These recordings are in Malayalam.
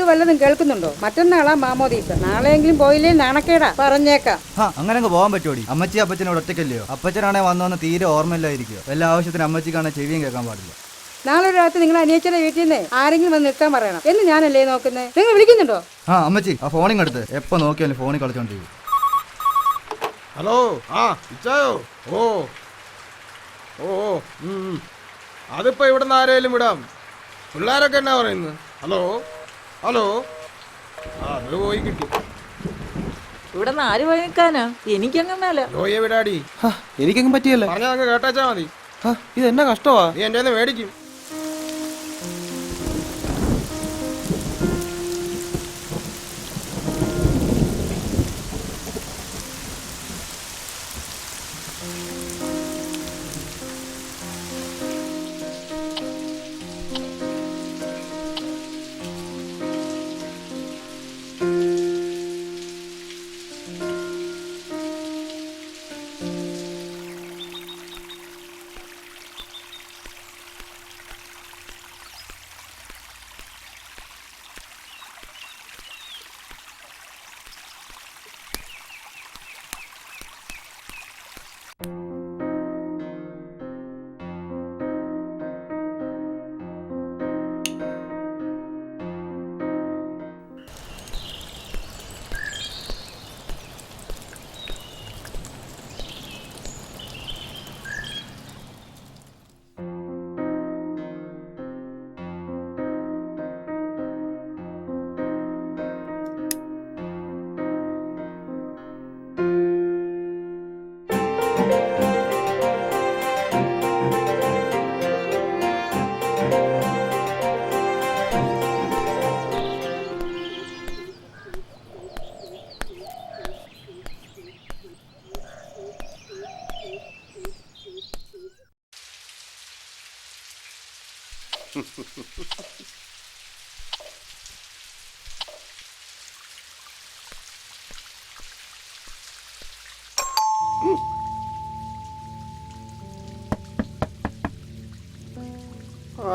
വല്ലതും കേൾക്കുന്നുണ്ടോ? മറ്റന്നാളാ മാമോദീസ. നാളെയെങ്കിലും പോയില്ലേ നാണക്കേടാ, പറഞ്ഞേക്കാം. അങ്ങനെ പോകാൻ പറ്റുമോടി? അമ്മച്ചി അപ്പച്ചനോട് ഒറ്റയ്ക്കല്ലയോ? അപ്പച്ചനാണെ വന്നോന്ന് തീരെ ഓർമ്മയില്ലായിരിക്കും. എല്ലാ ആവശ്യത്തിനും അമ്മച്ചിക്കാണെ ചെവിയും കേൾക്കാൻ പാടില്ല. നാളെ ഒരു രാത്രി നിങ്ങൾ അനിയച്ചനെ വീട്ടിൽ നിന്ന് ആരെങ്കിലും വന്ന് നിർത്താൻ പറയണം എന്ന് ഞാനല്ലേ നോക്കുന്നത്. നിങ്ങൾ വിളിക്കുന്നുണ്ടോ? അമ്മച്ചി ആ ഫോണിങ് എടുത്ത് എപ്പോ നോക്കിയാലും ഫോണിൽ കളിച്ചോണ്ടിരിക്കും. ഹലോ, ഇച്ചായോ? ഓ ഓ അതിപ്പോ ഇവിടുന്ന് ആരെയും വിടാം. പിള്ളേരൊക്കെ എന്നാ പറയുന്നു? ഹലോ ഹലോ, അത് പോയി കിട്ടി. ഇവിടെ നിന്ന് ആര് പോയി നിൽക്കാനാ? എനിക്കങ്ങ് മേല. ജോയെ വിടാടി. എനിക്കങ്ങ് പറ്റിയല്ലേ? പറഞ്ഞാ അങ്ങ് കേട്ടാച്ചാ മതി. ഇത് എന്നാ കഷ്ടമാ? നീ എന്റെ മേടിക്കും.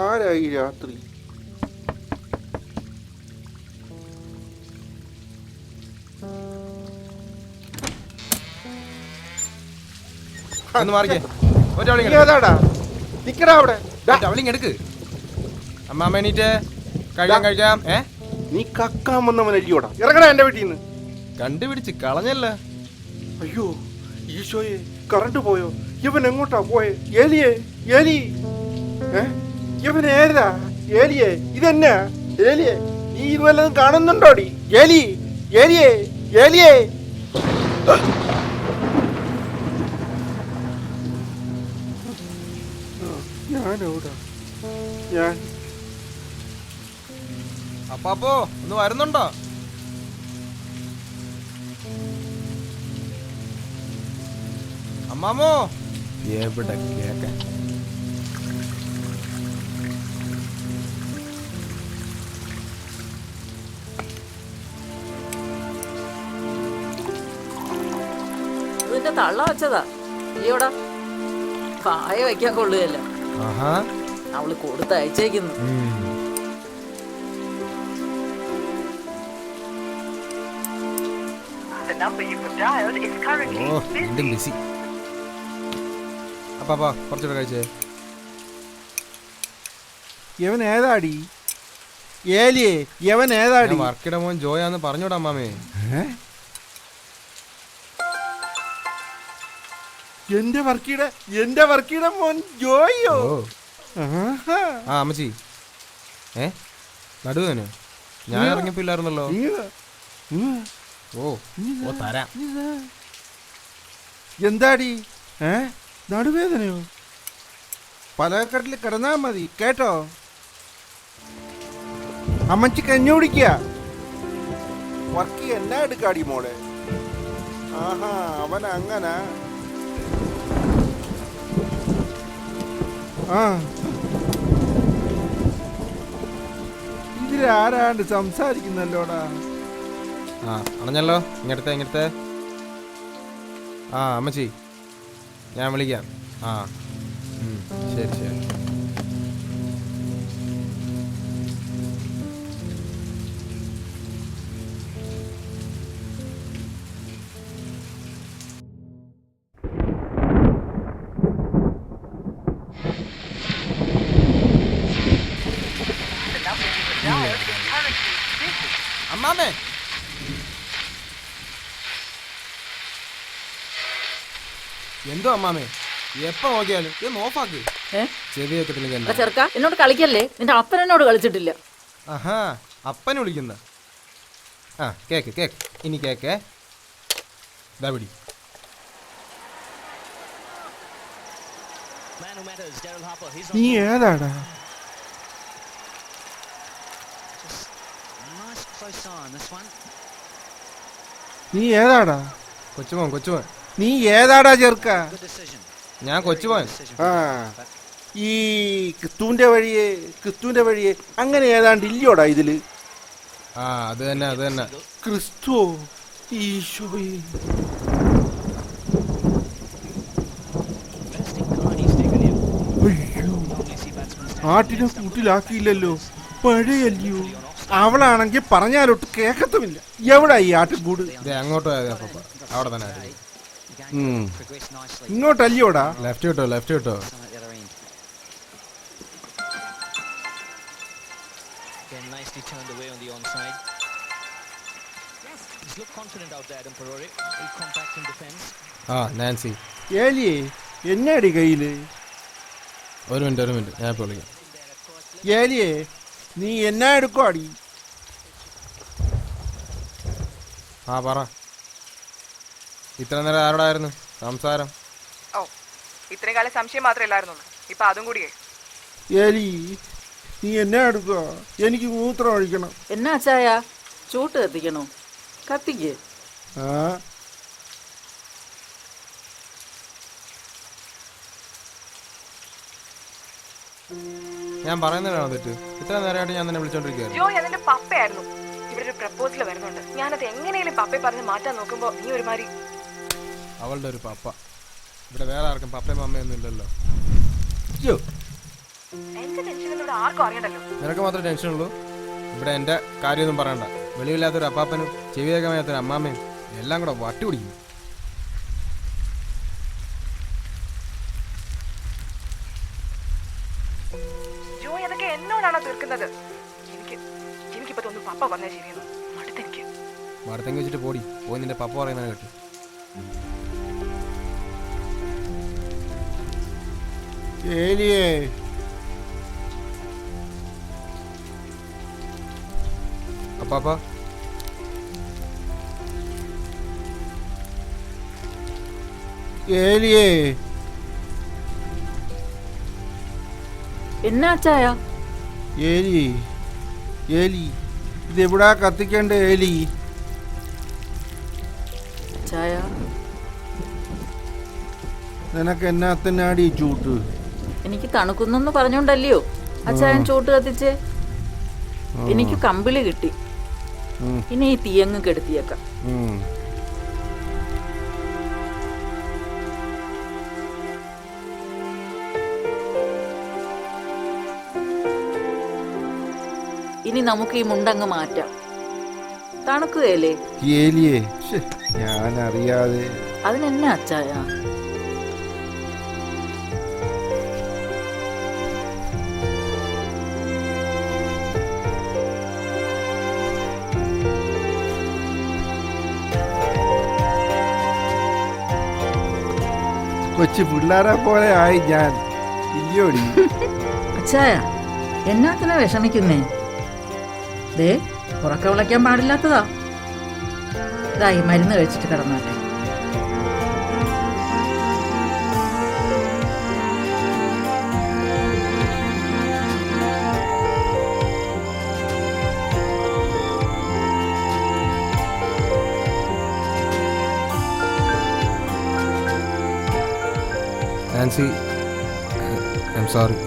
ആരായി രാത്രി? ഏതാടാ നിക്കടാ അവിടെ. എടുക്ക് അമ്മാമ്മ എണീറ്റ് കഴിക്കാം. നീ കക്കാൻ വന്നവനല്ലോടാ. ഇറങ്ങടാ എന്റെ വീട്ടിൽ നിന്ന്. കണ്ടുപിടിച്ച് കളഞ്ഞല്ല. അയ്യോ ഈശോയെ, കറണ്ട് പോയോ? ഇവൻ എങ്ങോട്ടാ പോയെ? ഏലിയേ, ഏലി, ഇവൻ ഏതാ? ഏലിയേ, ഇതെന്നാ? ഏലിയേ, നീ ഇത് വല്ലതും കാണുന്നുണ്ടോടി? ഏലി, ഏലിയേ, ഏലിയേ. ഞാനോടാ ഞാൻ. അപ്പാപ്പോ ഒന്ന് വരുന്നുണ്ടോ? അമ്മാമോ എവിടെ കേക്കാൻ? ഇതിന്റെ തള്ള വെച്ചതാ. ഈയോടാ കായ വയ്ക്കാൻ കൊള്ളുകയല്ല. അവള് കൊടുത്തയച്ചേക്കുന്നു. അപ്പാ കുറച്ചുകൂടെ കഴിച്ചേ. യവൻ ഏതാടി? ഏലിയേ, യവൻ ഏതാടി? വർക്കിടെ മോൻ ജോയാന്ന് പറഞ്ഞോടാ അമ്മാമേ. എന്റെ വർക്കിയുടെ മോൻ ജോയോ? അമ്മച്ചി നടുവേനോ? ഞാൻ ഇറങ്ങിപ്പില്ലായിരുന്നല്ലോ. ഓ തരാം. എന്താടി? നടുവേദനയോ? പലകട്ടിൽ കിടന്നാ മതി കേട്ടോ. അമ്മച്ചി കഞ്ഞി കുടിക്കുക. വർക്കി എന്നാ എടുക്കാടി മോളെ? അവൻ അങ്ങനെ. ഇതിലാരാണ്ട് സംസാരിക്കുന്നല്ലോടാ. അറിഞ്ഞല്ലോ. ഇങ്ങടുത്തെ അമ്മച്ചി ഞാൻ വിളിക്കാം. ശരി ശരി. അമ്മാമേ എന്തോ അമ്മാമേ എപ്പോ നോക്കിയാലും ഇത് ഓഫാക്ക് ഏ? ചെവി വെക്കത്തില്ലെങ്കിൽ എടാ ചെറുക്ക എന്നോട് കളിക്കല്ലേ, നിന്റെ അപ്പൻ എന്നോട് കളിച്ചിട്ടില്ല. ആഹാ അപ്പനെ വിളിക്കുന്ന ആ കേക്ക് കേക്ക് ഇനി കേക്കേ ദാ പിടി നീ ഏതാടാ? നീ ഏതാടാ? കൊച്ചുമോൻ കൊച്ചുമോൻ നീ ഏതാടാ ചെറുക്ക? ഞാൻ കൊച്ചുമോൻ ആ ഈ ക്രിസ്തുവിന്റെ വഴിയെ അങ്ങനെ ഏതാണ്ട് ഇല്ലയോടാ ഇതില്? ആ അത് തന്നെ അത് തന്നെ ക്രിസ്തു ഈശോയെ. അയ്യോ, ആട്ടിനെ കൂട്ടിലാക്കിയില്ലല്ലോ, പഴയല്ലയോ. അവളാണെങ്കിൽ പറഞ്ഞാലൊട്ട് കേക്കത്തുമില്ല. എവിടാ ഈ ആട്ടിൻകൂട്? ഇത് അങ്ങോട്ട് പോയാ പപ്പ അവിടെ തന്നെ ആയിരുന്നു. ഇങ്ങോട്ടല്ലയോടാ? ലെഫ്റ്റ് കിട്ടോ ലെഫ്റ്റ് കിട്ടോ Nicely turned away on the onside. He's looked confident out there, Adam Perore. Very compact in defense. ആ നാൻസി ഏലിയേ, എന്നാടി കയ്യില്? ഒരു മിനിറ്റ് ഞാൻ ഇപ്പോൾ വിളിക്കാം. ഏലിയേ, നീ എന്നാ എടുക്കുവാടി? ആ പറ, ഇത്ര നേരം ആരോടായിരുന്നു സംസാരം? ഓ, ഇത്രയും കാലം സംശയം മാത്രമേ ഇല്ലായിരുന്നുള്ളൂ, ഇപ്പൊ അതും കൂടിയേ. ഏലി, നീ എന്നാ എടുക്കുക? എനിക്ക് മൂത്രം ഒഴിക്കണം. എന്നാ അച്ചായ, ചൂട്ട് കത്തിക്കണോ? കത്തിക്ക്. ആ ഞാൻ പറയുന്നതാണോ തെറ്റ്? ഇത്ര നേരമായിട്ട് ഞാൻ തന്നെ വിളിച്ചോണ്ടിരിക്കുകയായിരുന്നു. ജോ, അതിന്റെ പപ്പയായിരുന്നു. ഇവിടെ ഒരു പ്രപ്പോസൽ വരുന്നുണ്ട്. ഞാനത് എങ്ങനെയും പപ്പയെ പറഞ്ഞ് മാറ്റാൻ നോക്കുമ്പോ നീ ഒരുമാതിരി. അവളുടെ ഒരു പപ്പ. ഇവിടെ വേറെ ആർക്കും പപ്പയും അമ്മയൊന്നും ഇല്ലല്ലോ. എന്റെ ടെൻഷൻ ഇവിടെ ആർക്കും അറിയണ്ടല്ലോ. നിനക്ക് മാത്രമേ ടെൻഷനുള്ളൂ. ഇവിടെ എൻ്റെ കാര്യമൊന്നും പറയണ്ട. വെളിയില്ലാത്തൊരു അപ്പാപ്പനും ചെവിയേക്കാൻ വയ്യാത്തൊരു അമ്മാമ്മയും എല്ലാം കൂടെ വട്ടി പിടിക്കും. ജോ, അതൊക്കെ എന്നോടാണോ തീർക്കുന്നത്? എനിക്കിപ്പോ തോന്നുന്നു പപ്പ പറഞ്ഞാൽ ശരിയെന്ന്. മടുത്തെനിക്ക്. മടത്തെങ്കി വെച്ചിട്ട് പോയി നിന്റെ പപ്പ പറയുന്നതിനെ കേട്ടു. ഏലിയേ, അപ്പാപ്പ ഏലിയേ, എന്നാ അച്ചായ? ഏലി, ഇതെവിടാ കത്തിക്കേണ്ട? ഏലി, അച്ചായ, നിനക്ക് എന്നാത്തിനാടി ചൂട്ട്? എനിക്ക് തണുക്കുന്നെന്ന് പറഞ്ഞോണ്ടല്ലയോ അച്ചായൻ ചൂട്ട് കത്തിച്ചേ? എനിക്ക് കമ്പിളി കിട്ടി. ഇനി ഈ തീയങ്ങ് കെടുത്തിയേക്കാം. ഇനി നമുക്ക് ഈ മുണ്ടങ്ങ് മാറ്റാം. തണുക്കുകയല്ലേ? ഏലിയേ, ഞാൻ അറിയാതെ. അതിനെന്നാ അച്ചായ? കൊച്ചു പിള്ളേരെ പോലെ ആയി ഞാൻ. ഇല്ലയോടി? അച്ചായ, എന്നാത്തിനാ വിഷമിക്കുന്നേ? ദേ, ഉറക്ക വിളയ്ക്കാൻ പാടില്ലാത്തതാ. ഇതായി മരുന്ന് കഴിച്ചിട്ട് കിടന്നാട്ടെ. Nancy, I am sorry.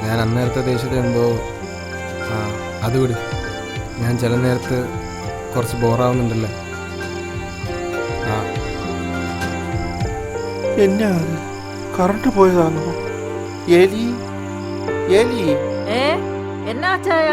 ഞാൻ അന്നേരത്തെ ദേഷ്യത്തിൽ എന്തോ അത് വിട്. ഞാൻ ചില നേരത്ത് കുറച്ച് ബോറാവുന്നുണ്ടല്ലേ. എന്നാ കറണ്ട് പോയതാണോ? ഏലി, എന്നാ അച്ചായ?